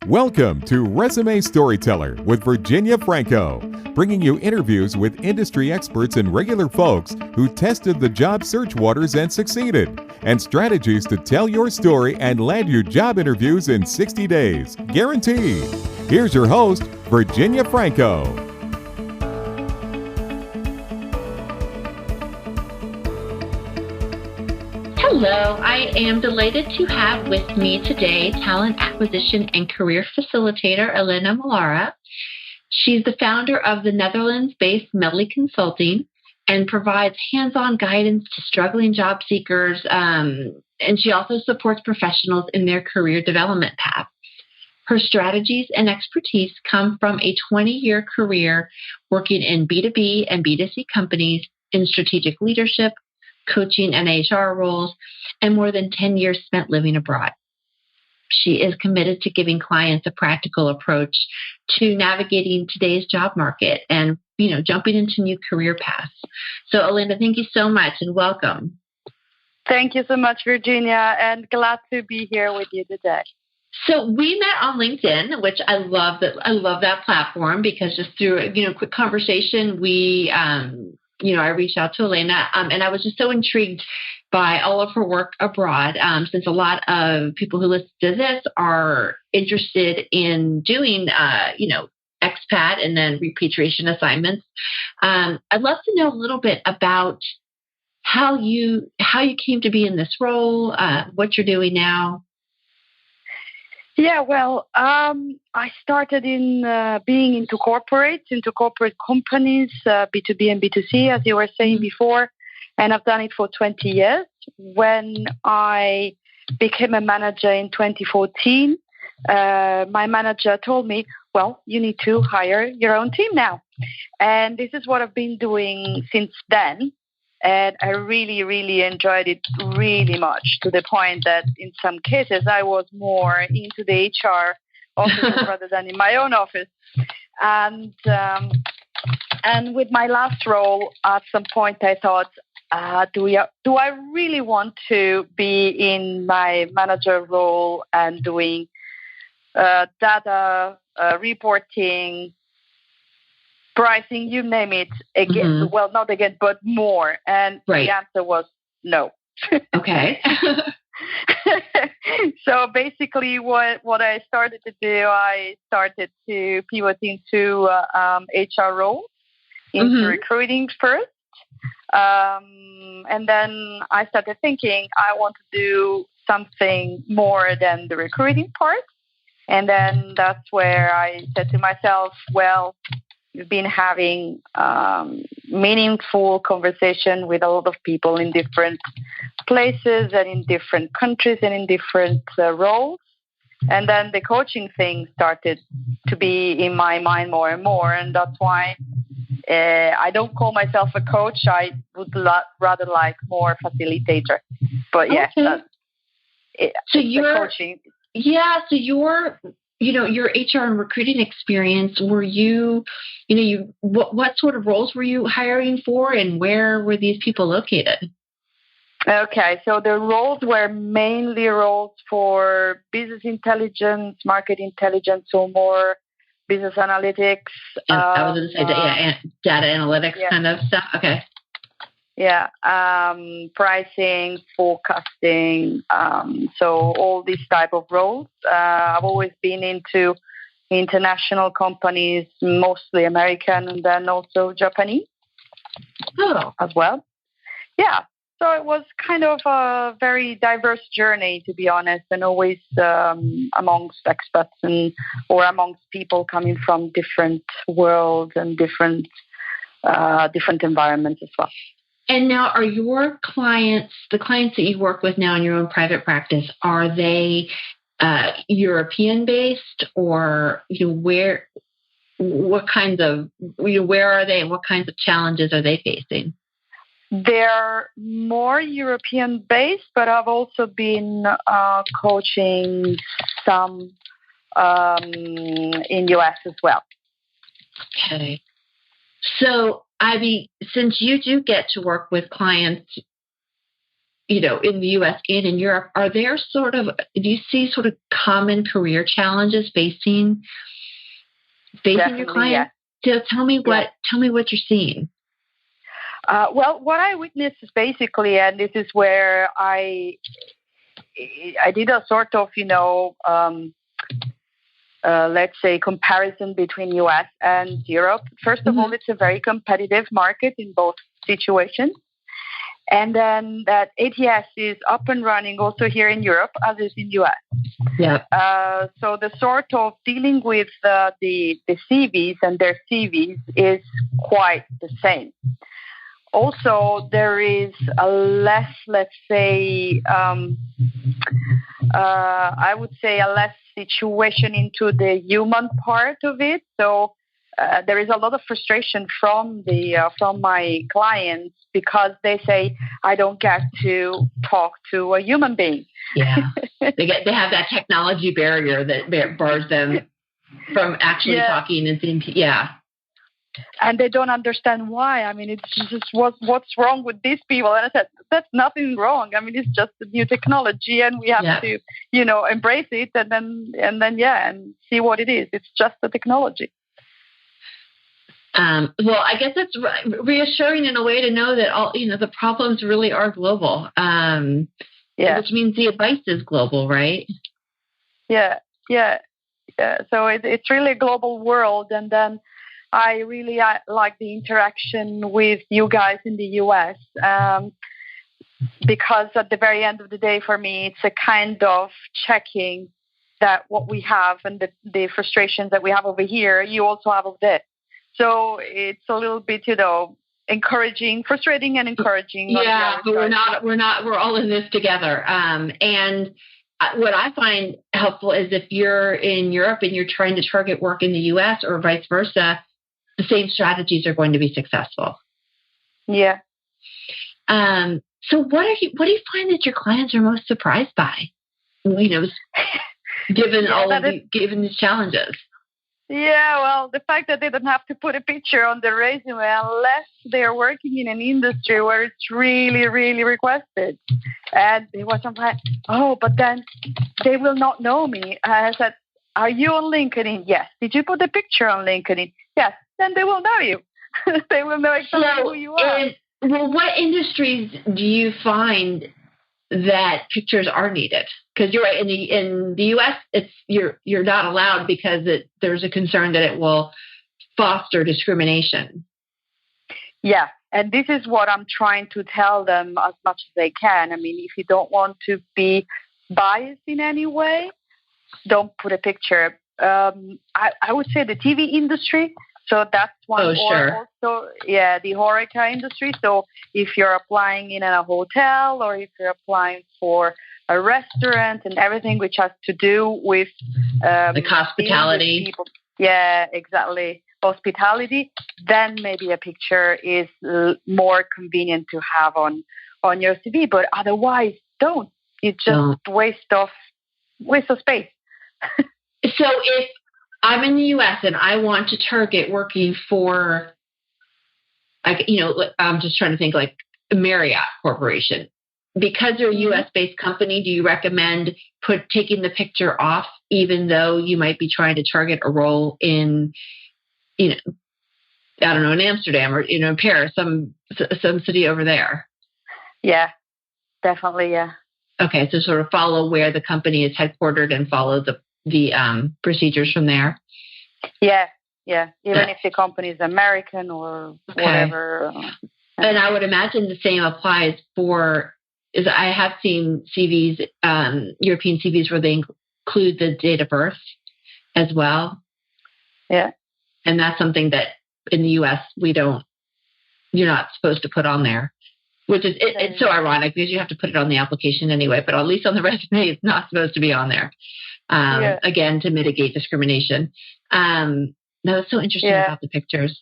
Welcome to Resume Storyteller with Virginia Franco, bringing you interviews with industry experts and regular folks who tested the job search waters and succeeded, and strategies to tell your story and land your job interviews in 60 days, guaranteed. Here's your host, Virginia Franco. Hello, I am delighted to have with me today talent acquisition and career facilitator Elena. She's the founder of the Netherlands-based Melly Consulting and provides hands-on guidance to struggling job seekers, and she also supports professionals in their career development path. Her strategies and expertise come from a 20-year career working in B2B and B2C companies in strategic leadership, coaching and HR roles, and more than 10 years spent living abroad. She is committed to giving clients a practical approach to navigating today's job market and, jumping into new career paths. So, Elena, thank you so much and welcome. Thank you so much, Virginia, and glad to be here with you today. So we met on LinkedIn, which I love that platform because just through a quick conversation, I reached out to Elena, and I was just so intrigued by all of her work abroad, since a lot of people who listen to this are interested in doing, expat and then repatriation assignments. I'd love to know a little bit about how you came to be in this role, what you're doing now. Yeah, well, I started in being into corporate companies, B2B and B2C, as you were saying before, and I've done it for 20 years. When I became a manager in 2014, my manager told me, well, you need to hire your own team now. And this is what I've been doing since then. And I really, really enjoyed it really much, to the point that in some cases I was more into the HR office rather than in my own office. And with my last role, at some point I thought, do I really want to be in my manager role and doing data reporting, pricing, you name it, again, mm-hmm. Well, not again, but more. And right. The answer was no. Okay. So basically what I started to do, I started to pivot into HR roles, into mm-hmm. recruiting first. And then I started thinking I want to do something more than the recruiting part. And then that's where I said to myself, well, we've been having meaningful conversation with a lot of people in different places and in different countries and in different roles. And then the coaching thing started to be in my mind more and more. And that's why I don't call myself a coach. I would rather like more facilitator. But yeah, okay. So you're coaching. Yeah, so your HR and recruiting experience, were what sort of roles were you hiring for, and where were these people located? Okay, so the roles were mainly roles for business intelligence, market intelligence, so more business analytics. I was going to say data analytics kind of stuff. Okay. Yeah, pricing, forecasting, so all these type of roles. I've always been into international companies, mostly American, and then also Japanese as well. Yeah, so it was kind of a very diverse journey, to be honest, and always amongst expats or amongst people coming from different worlds and different environments as well. And now, are your clients, the clients that you work with now in your own private practice, are they European-based, or where are they, and what kinds of challenges are they facing? They're more European-based, but I've also been coaching some in US as well. Okay. So, since you do get to work with clients in the U.S. and in Europe, do you see sort of common career challenges facing your clients? Yeah. So tell me what you're seeing. Well, what I witnessed is basically, and this is where I did a sort of, let's say, comparison between US and Europe. First of all, it's a very competitive market in both situations. And then that ATS is up and running also here in Europe as is in US. Yeah. So the sort of dealing with the CVs and their CVs is quite the same. Also, there is a less, let's say, I would say a less situation into the human part of it. So there is a lot of frustration from my clients because they say, I don't get to talk to a human being. Yeah, they have that technology barrier that bars them from actually talking and seeing. Yeah. And they don't understand why. I mean, it's just what's wrong with these people? And I said, that's nothing wrong. I mean, it's just a new technology, and we have to, embrace it, and then see what it is. It's just the technology. Well, I guess it's reassuring in a way to know that all the problems really are global. Which means the advice is global, right? Yeah. So it's really a global world, and then I really like the interaction with you guys in the US because at the very end of the day, for me, it's a kind of checking that what we have and the frustrations that we have over here, you also have over there. So it's a little bit, encouraging, frustrating and encouraging. Yeah, but we're all in this together. And what I find helpful is if you're in Europe and you're trying to target work in the US or vice versa, the same strategies are going to be successful. Yeah. So what do you find that your clients are most surprised by? Given given these challenges. Yeah, well, the fact that they don't have to put a picture on the resume unless they're working in an industry where it's really, really requested. And they were like, but then they will not know me. I said, are you on LinkedIn? Yes. Did you put a picture on LinkedIn? Yes. Then they will know you. They will know exactly who you are. What industries do you find that pictures are needed? Because you're right, in the US, you're not allowed because there's a concern that it will foster discrimination. Yeah, and this is what I'm trying to tell them as much as they can. I mean, if you don't want to be biased in any way, don't put a picture. I would say the TV industry. So that's one. Oh, sure. Also, the HoReCa industry. So if you're applying in a hotel or if you're applying for a restaurant and everything which has to do with like hospitality. People. Yeah, exactly. Hospitality. Then maybe a picture is more convenient to have on your CV. But otherwise, don't. It's just waste of space. So if I'm in the U.S. and I want to target working for, I'm just trying to think like Marriott Corporation. Because they're a U.S.-based company, do you recommend taking the picture off, even though you might be trying to target a role in, in Amsterdam or, in Paris, some city over there? Yeah, definitely, yeah. Okay, so sort of follow where the company is headquartered and follow the procedures from there. Yeah. Even if the company is American or whatever. And I would imagine the same applies I have seen CVs, European CVs, where they include the date of birth as well. Yeah. And that's something that in the U.S. you're not supposed to put on there. Which is it's so ironic because you have to put it on the application anyway, but at least on the resume, it's not supposed to be on there. Again, to mitigate discrimination. It's so interesting about the pictures.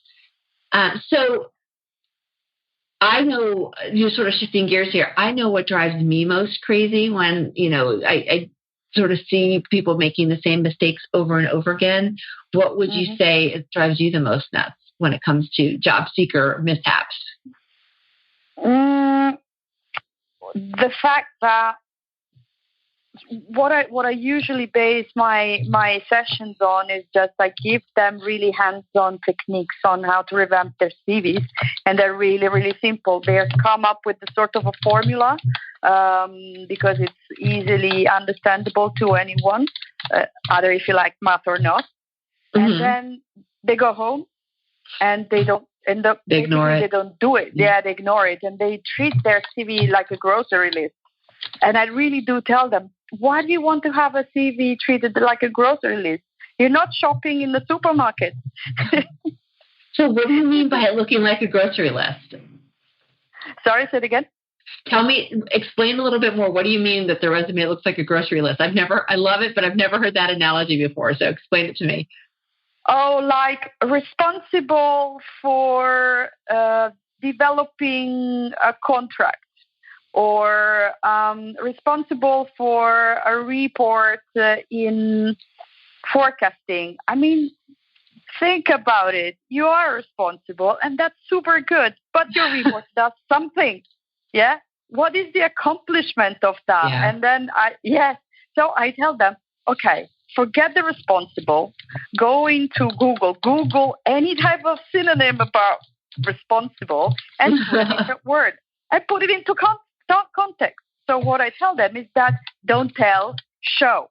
So I know you're sort of shifting gears here. I know what drives me most crazy when, I sort of see people making the same mistakes over and over again. What would you say drives you the most nuts when it comes to job seeker mishaps? the fact that what I usually base my sessions on is just I give them really hands-on techniques on how to revamp their CVs, and they're really, really simple. They're come up with a sort of a formula because it's easily understandable to anyone, either if you like math or not. Mm-hmm. And then they go home and they don't end up. They ignore it. They don't do it. Yeah, they ignore it, and they treat their CV like a grocery list. And I really do tell them, why do you want to have a CV treated like a grocery list? You're not shopping in the supermarket. So what do you mean by it looking like a grocery list? Sorry, say it again. Explain a little bit more. What do you mean that the resume looks like a grocery list? I love it, but I've never heard that analogy before. So explain it to me. Oh, like responsible for developing a contract, or responsible for a report in forecasting. I mean, think about it. You are responsible, and that's super good, but your report does something. Yeah? What is the accomplishment of that? Yeah. And then so I tell them, okay, forget the responsible, go into Google any type of synonym about responsible, and put a different word, and put it into context. So what I tell them is that don't tell, show.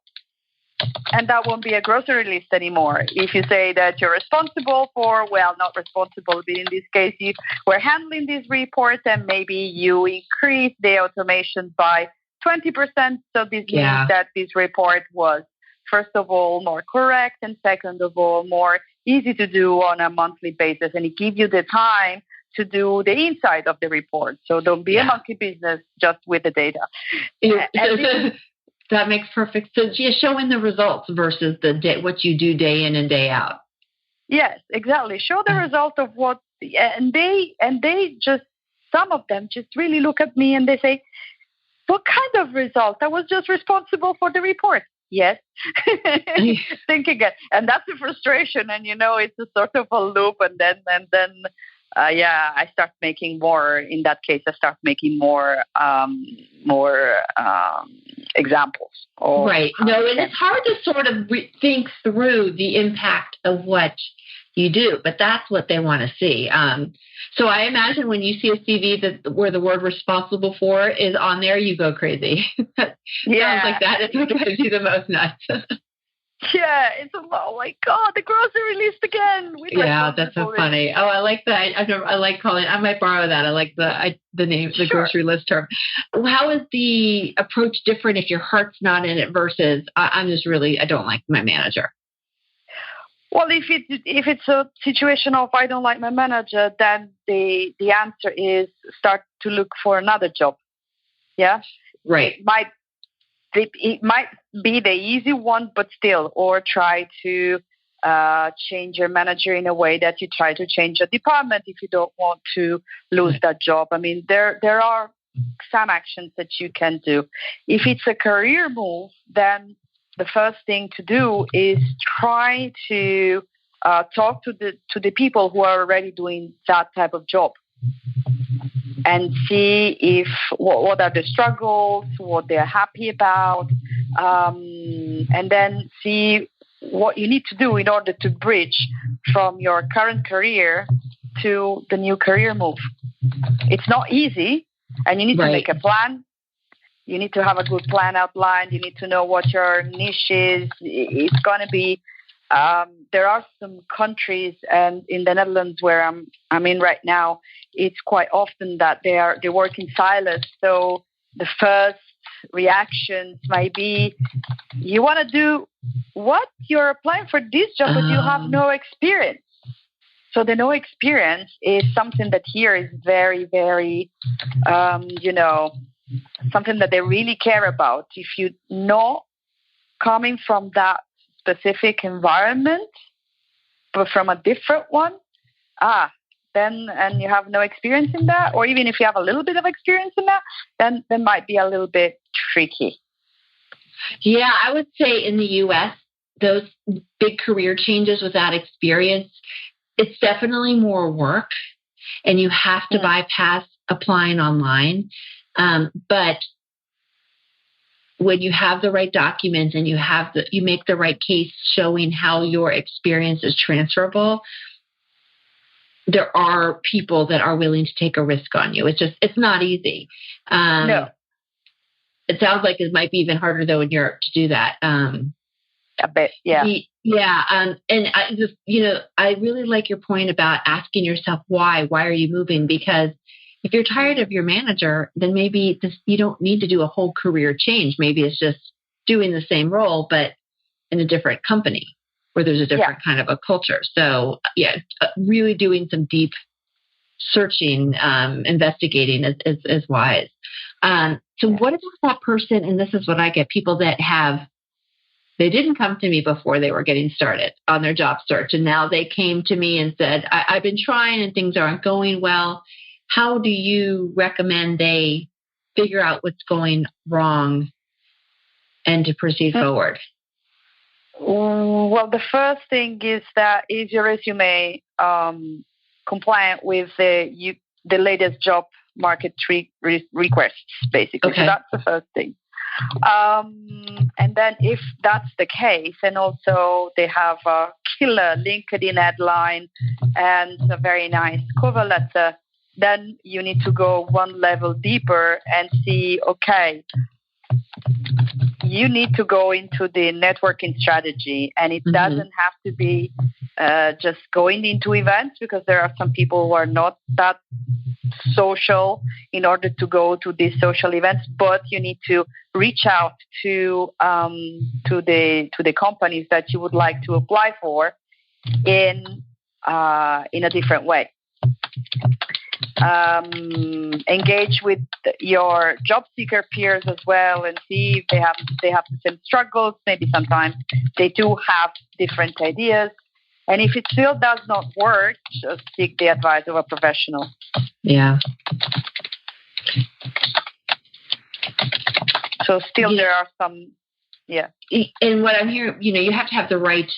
And that won't be a grocery list anymore. If you say that you're responsible for, not responsible, but in this case, you were handling these reports and maybe you increase the automation by 20%. So this means that this report was, first of all, more correct, and second of all, more easy to do on a monthly basis. And it gives you the time to do the inside of the report. So don't be a monkey business just with the data. That makes perfect sense. Yeah, showing the results versus what you do day in and day out. Yes, exactly. Show the result of what, and they just, some of them just really look at me and they say, what kind of result? I was just responsible for the report. Yes. Think again. And that's the frustration. And, it's a sort of a loop. And then I start making more. In that case, I start making more examples. Right. No, and it's hard to sort of think through the impact of what you do, but that's what they want to see. So I imagine when you see a CV where the word responsible for is on there, you go crazy. Sounds like that. It's what drives you the most nuts. Yeah, it's a lot. Oh my God, the grocery list again. That's so funny. Oh, I like that. I like calling it. I might borrow that. I like the name, the grocery list term. How is the approach different if your heart's not in it versus I don't like my manager? Well, if it's a situation of I don't like my manager, then the answer is start to look for another job. Yeah, right. It might be the easy one, but still, or try to change your manager in a way that you try to change a department if you don't want to lose that job. I mean, there are some actions that you can do. If it's a career move, then the first thing to do is try to talk to the people who are already doing that type of job, and see if what are the struggles, what they're happy about, and then see what you need to do in order to bridge from your current career to the new career move. It's not easy, and you need to make a plan. You need to have a good plan outlined. You need to know what your niche is. It's going to be, there are some countries, and in the Netherlands where I'm in right now, it's quite often that they work in silos. So the first reactions might be, you want to do what? You're applying for this job, but you have no experience. So the no experience is something that here is very, very, something that they really care about. If you know coming from that specific environment, but from a different one, then, and you have no experience in that, or even if you have a little bit of experience in that, then that might be a little bit tricky. Yeah, I would say in the U.S., those big career changes without experience, it's definitely more work, and you have to bypass applying online. But when you have the right documents and you make the right case showing how your experience is transferable, there are people that are willing to take a risk on you. It's not easy. No. It sounds like it might be even harder though in Europe to do that. A bit, yeah. And I really like your point about asking yourself why are you moving? Because if you're tired of your manager, then maybe you don't need to do a whole career change. Maybe it's just doing the same role, but in a different company where there's a different kind of a culture. So really doing some deep searching, investigating is wise. So what about that person? And this is what I get, people that they didn't come to me before they were getting started on their job search. And now they came to me and said, I've been trying and things aren't going well. How do you recommend they figure out what's going wrong and to proceed forward? Well, the first thing is your resume compliant with the latest job market requests, basically. Okay. So that's the first thing. And then if that's the case, and also they have a killer LinkedIn headline and a very nice cover letter, then you need to go one level deeper and see, okay, you need to go into the networking strategy, and it doesn't have to be just going into events, because there are some people who are not that social in order to go to these social events, but you need to reach out to the companies that you would like to apply for in a different way. Engage with your job seeker peers as well and see if they have the same struggles. Maybe sometimes they do have different ideas. And if it still does not work, just seek the advice of a professional. Yeah. So still there are some, And what I'm hearing, you have to have the right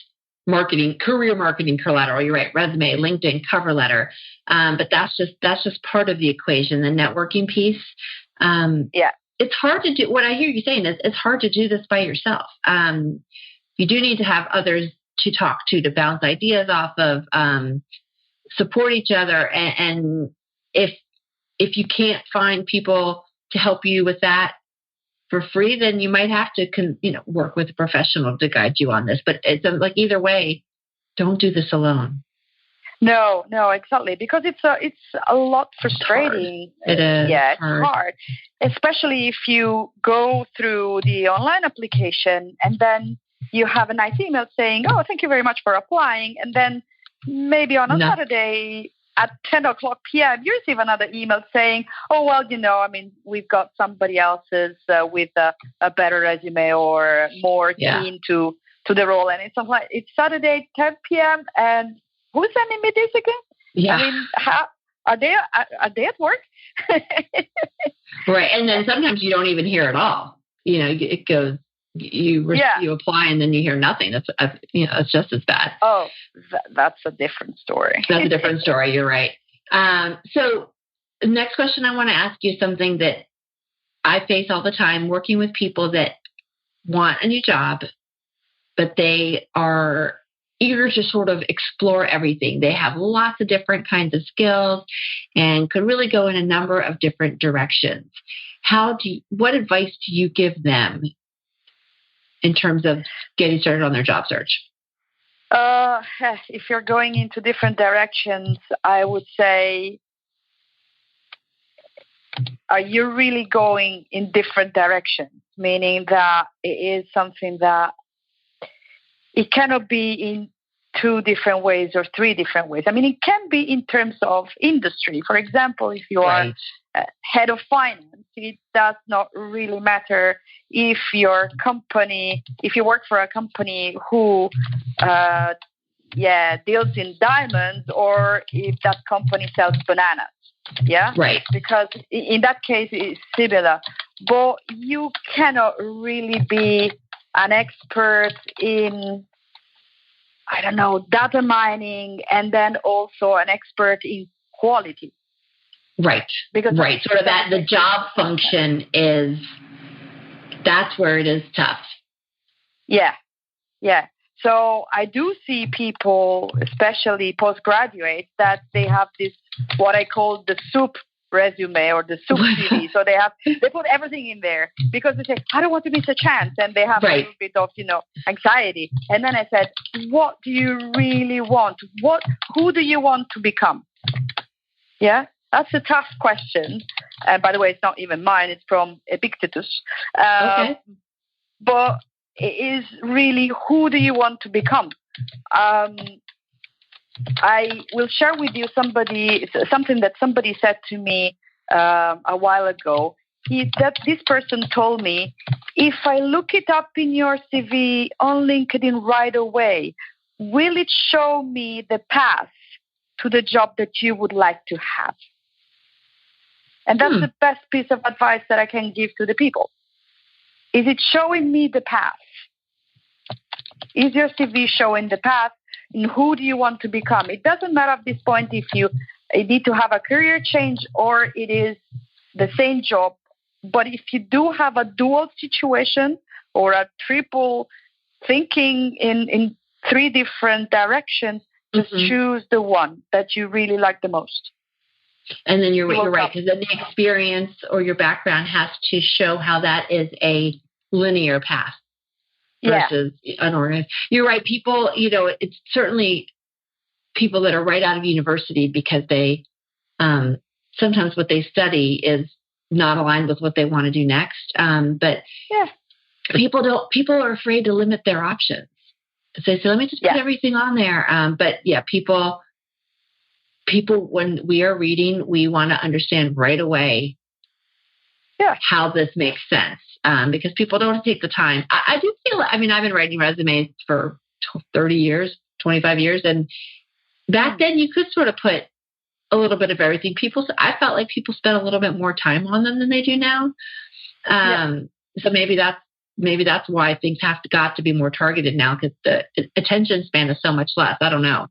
career marketing collateral. You're right, resume, LinkedIn, cover letter. But that's just part of the equation, the networking piece. It's hard to do. What I hear you saying is it's hard to do this by yourself. You do need to have others to talk to bounce ideas off of, support each other. And if you can't find people to help you with that for free, then you might have to, work with a professional to guide you on this. But it's like either way, don't do this alone. No, exactly, because it's a lot frustrating. It is. Yeah, it's hard, especially if you go through the online application and then you have a nice email saying, "Oh, thank you very much for applying," and then maybe on a Saturday at 10 o'clock p.m. you receive another email saying, "Oh, well, we've got somebody else's with a better resume or more keen to the role," and it's Saturday 10 p.m. and who's sending me this again? Yeah. How are they at work? Right, and then sometimes you don't even hear at all. It goes. You apply and then you hear nothing. It's just as bad. Oh, that's a different story. That's a different story. You're right. So the next question I want to ask you, something that I face all the time working with people that want a new job, but they are eager to sort of explore everything. They have lots of different kinds of skills and could really go in a number of different directions. What advice do you give them in terms of getting started on their job search? If you're going into different directions, I would say, are you really going in different directions? Meaning that it is something that it cannot be in 2 different ways or 3 different ways. I mean, it can be in terms of industry. For example, if you are head of finance, it does not really matter if you work for a company who deals in diamonds or if that company sells bananas. Yeah? Right. Because in that case, it's similar. But you cannot really be an expert in, data mining and then also an expert in quality. Right. Because right. Sort of that the job function that's where it is tough. Yeah. Yeah. So I do see people, especially postgraduates, that they have this, what I call the soup resume or the soup CV. So they put everything in there because they say, I don't want to miss a chance. And they have a little bit of, anxiety. And then I said, what do you really want? Who do you want to become? Yeah, that's a tough question. By the way, it's not even mine. It's from Epictetus. Okay. But it is really, who do you want to become? I will share with you something that somebody said to me a while ago. This person told me, if I look it up in your CV on LinkedIn right away, will it show me the path to the job that you would like to have? And that's the best piece of advice that I can give to the people. Is it showing me the path? Is your CV showing the path? And who do you want to become? It doesn't matter at this point if you need to have a career change or it is the same job. But if you do have a dual situation or a triple thinking in three different directions, just choose the one that you really like the most. And then you're right, because then the experience or your background has to show how that is a linear path versus unorganized. You're right. People, it's certainly people that are right out of university because they sometimes what they study is not aligned with what they want to do next. But people are afraid to limit their options. So let me just put everything on there. But people, when we are reading, we want to understand right away how this makes sense. Because people don't take the time. I do feel, I've been writing resumes for 30 years, 25 years. And back then you could sort of put a little bit of everything. I felt like people spent a little bit more time on them than they do now. So maybe that's why things got to be more targeted now, because the attention span is so much less. I don't know.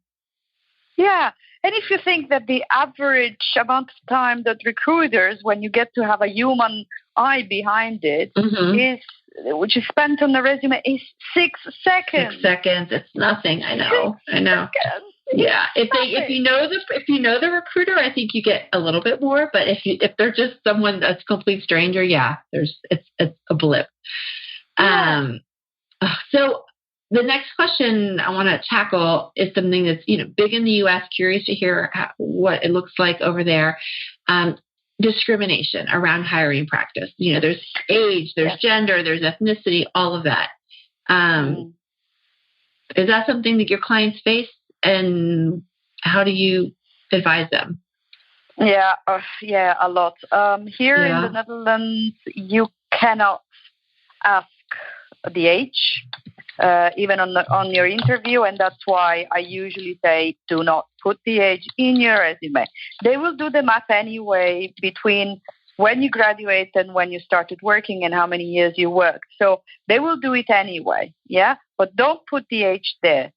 Yeah. And if you think that the average amount of time that recruiters, when you get to have a human eye behind it, which is spent on the resume, is 6 seconds. 6 seconds. It's nothing. I know. Seconds. Yeah. If you know the recruiter, I think you get a little bit more. But if they're just someone that's a complete stranger, it's a blip. Yeah. So the next question I want to tackle is something that's big in the U.S. Curious to hear what it looks like over there. Discrimination around hiring practice. There's age, there's gender, there's ethnicity, all of that. Is that something that your clients face, and how do you advise them? Yeah, a lot. Here in the Netherlands, you cannot ask the age, even on your interview, and that's why I usually say do not put the age in your resume. They will do the math anyway between when you graduate and when you started working and how many years you worked. So they will do it anyway, but don't put the age there.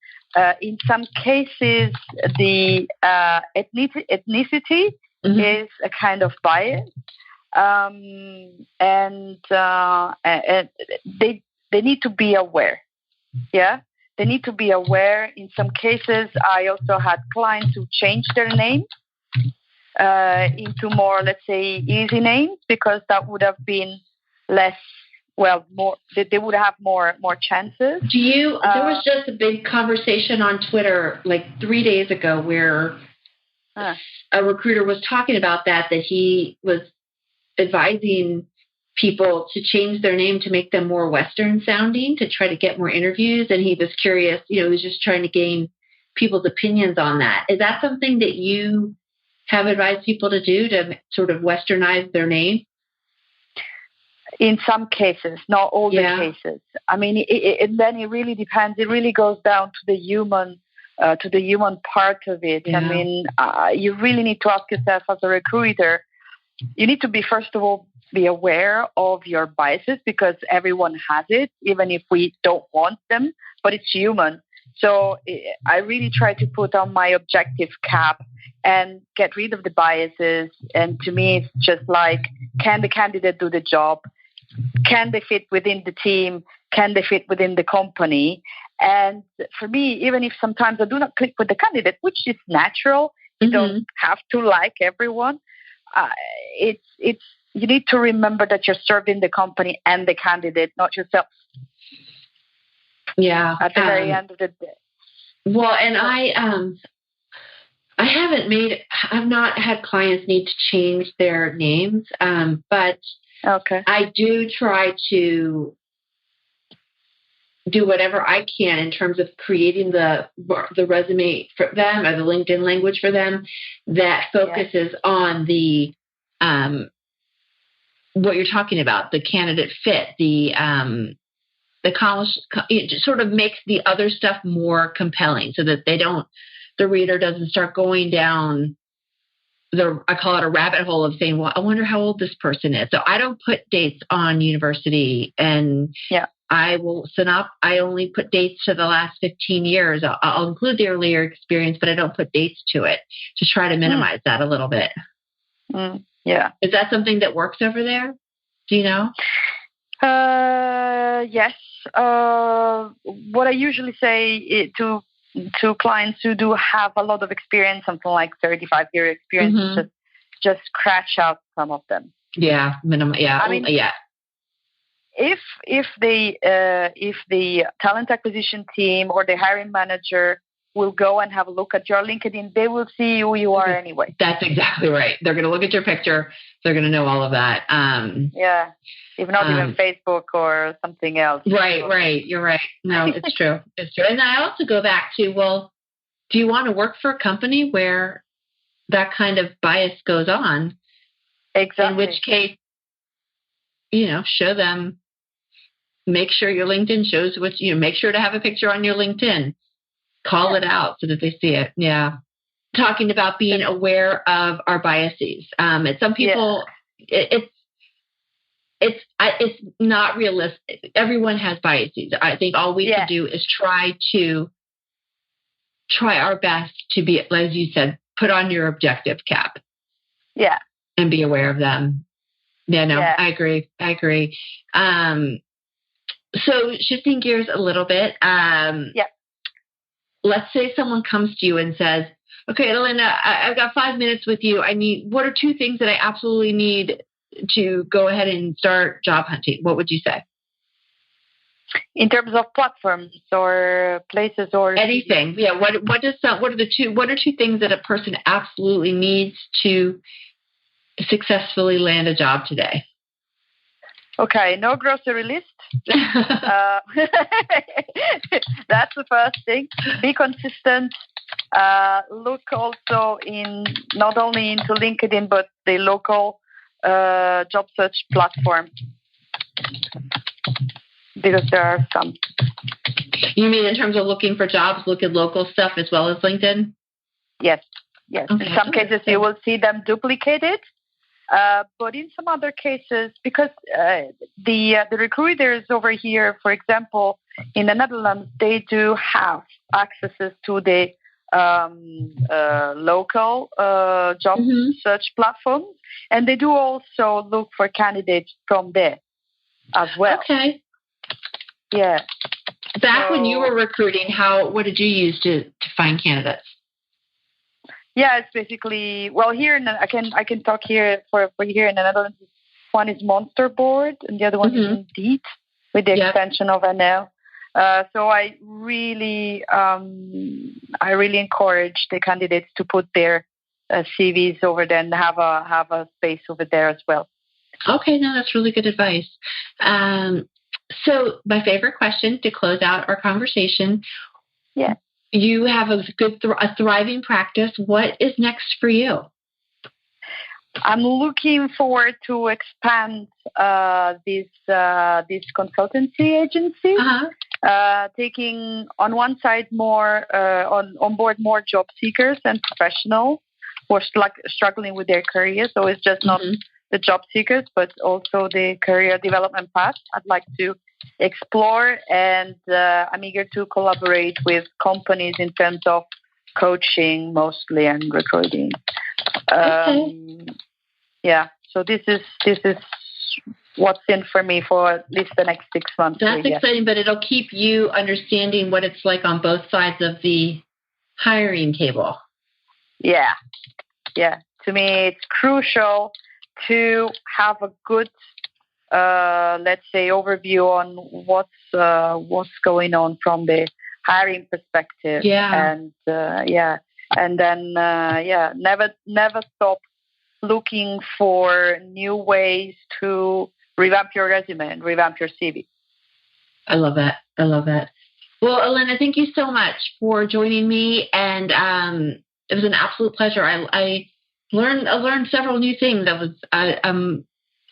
In some cases, the ethnicity is a kind of bias, and they need to be aware. Yeah, they need to be aware. In some cases, I also had clients who changed their name into more, let's say, easy names, because that would have been more. They would have more chances. There was just a big conversation on Twitter like 3 days ago where a recruiter was talking about that he was advising people to change their name to make them more Western sounding to try to get more interviews. And he was curious, he was just trying to gain people's opinions on that. Is that something that you have advised people to do, to sort of Westernize their name? In some cases, not all the cases. Then it really depends. It really goes down to the human part of it. Yeah. You really need to ask yourself as a recruiter. You need to be, first of all, be aware of your biases, because everyone has it, even if we don't want them, but it's human. So I really try to put on my objective cap and get rid of the biases. And to me, it's just like, can the candidate do the job? Can they fit within the team? Can they fit within the company? And for me, even if sometimes I do not click with the candidate, which is natural, you don't have to like everyone. It's you need to remember that you're serving the company and the candidate, not yourself. Yeah. At the very end of the day. Well, and I've not had clients need to change their names, but okay. I do try to do whatever I can in terms of creating the resume for them or the LinkedIn language for them that focuses on the what you're talking about, the candidate fit, it just sort of makes the other stuff more compelling so that the reader doesn't start going down I call it a rabbit hole of saying, well, I wonder how old this person is. So I don't put dates on university, and I only put dates to the last 15 years. I'll include the earlier experience, but I don't put dates to it to try to minimize that a little bit. Yeah. Is that something that works over there? Do you know? Yes. What I usually say to clients who do have a lot of experience, something like 35-year experience, just scratch out some of them. Yeah, minimum. Yeah, I mean, If the talent acquisition team or the hiring manager will go and have a look at your LinkedIn, they will see who you are anyway. That's exactly right. They're going to look at your picture. They're going to know all of that. If not even Facebook or something else. Right. You're right. No, it's true. It's true. And I also go back to, well, do you want to work for a company where that kind of bias goes on? Exactly. In which case, show them, make sure your LinkedIn shows make sure to have a picture on your LinkedIn. Call it out so that they see it. Yeah. Talking about being aware of our biases. Some people, it's not realistic. Everyone has biases. I think all we can do is try our best to be, as you said, put on your objective cap. Yeah. And be aware of them. I agree. So shifting gears a little bit. Let's say someone comes to you and says, okay, Elena, I've got 5 minutes with you. What are 2 things that I absolutely need to go ahead and start job hunting? What would you say? In terms of platforms or places or anything? Yeah. What are 2 things that a person absolutely needs to successfully land a job today? Okay, no grocery list. That's the first thing. Be consistent. Look also not only into LinkedIn, but the local job search platform, because there are some. You mean in terms of looking for jobs, look at local stuff as well as LinkedIn? Yes. Okay. In some cases, you will see them duplicated. But in some other cases, because the recruiters over here, for example, in the Netherlands, they do have accesses to the local job search platforms, and they do also look for candidates from there as well. Okay. Yeah. Back when you were recruiting, what did you use to find candidates? Yeah, it's basically here. I can talk here for here in the Netherlands. One is Monster Board, and the other one is Indeed, with the extension of NL. So I really encourage the candidates to put their CVs over there and have a space over there as well. Okay, no, that's really good advice. So my favorite question to close out our conversation. Yeah. You have a thriving practice. What is next for you? I'm looking forward to expand this consultancy agency, taking on one side more on board more job seekers and professionals who are struggling with their careers. So it's just not the job seekers, but also the career development path I'd like to explore, and I'm eager to collaborate with companies in terms of coaching mostly and recruiting. Yeah, so this is what's in for me for at least the next 6 months. That's exciting, but it'll keep you understanding what it's like on both sides of the hiring table. Yeah. To me, it's crucial to have a good, let's say, overview on what's going on from the hiring perspective. And then never stop looking for new ways to revamp your resume and revamp your CV. I love that. Well, Elena, thank you so much for joining me, and it was an absolute pleasure. I learned several new things. And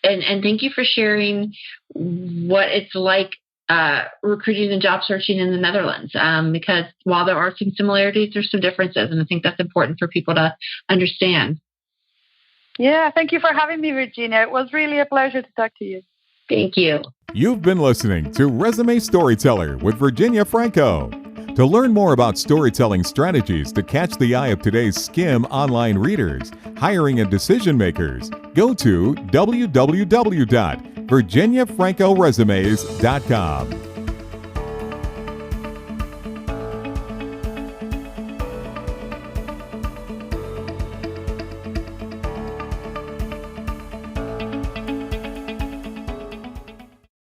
thank you for sharing what it's like recruiting and job searching in the Netherlands. Because while there are some similarities, there's some differences, and I think that's important for people to understand. Yeah, thank you for having me, Virginia. It was really a pleasure to talk to you. Thank you. You've been listening to Resume Storyteller with Virginia Franco. To learn more about storytelling strategies to catch the eye of today's skim online readers, hiring and decision makers, go to www.virginiafrancoresumes.com.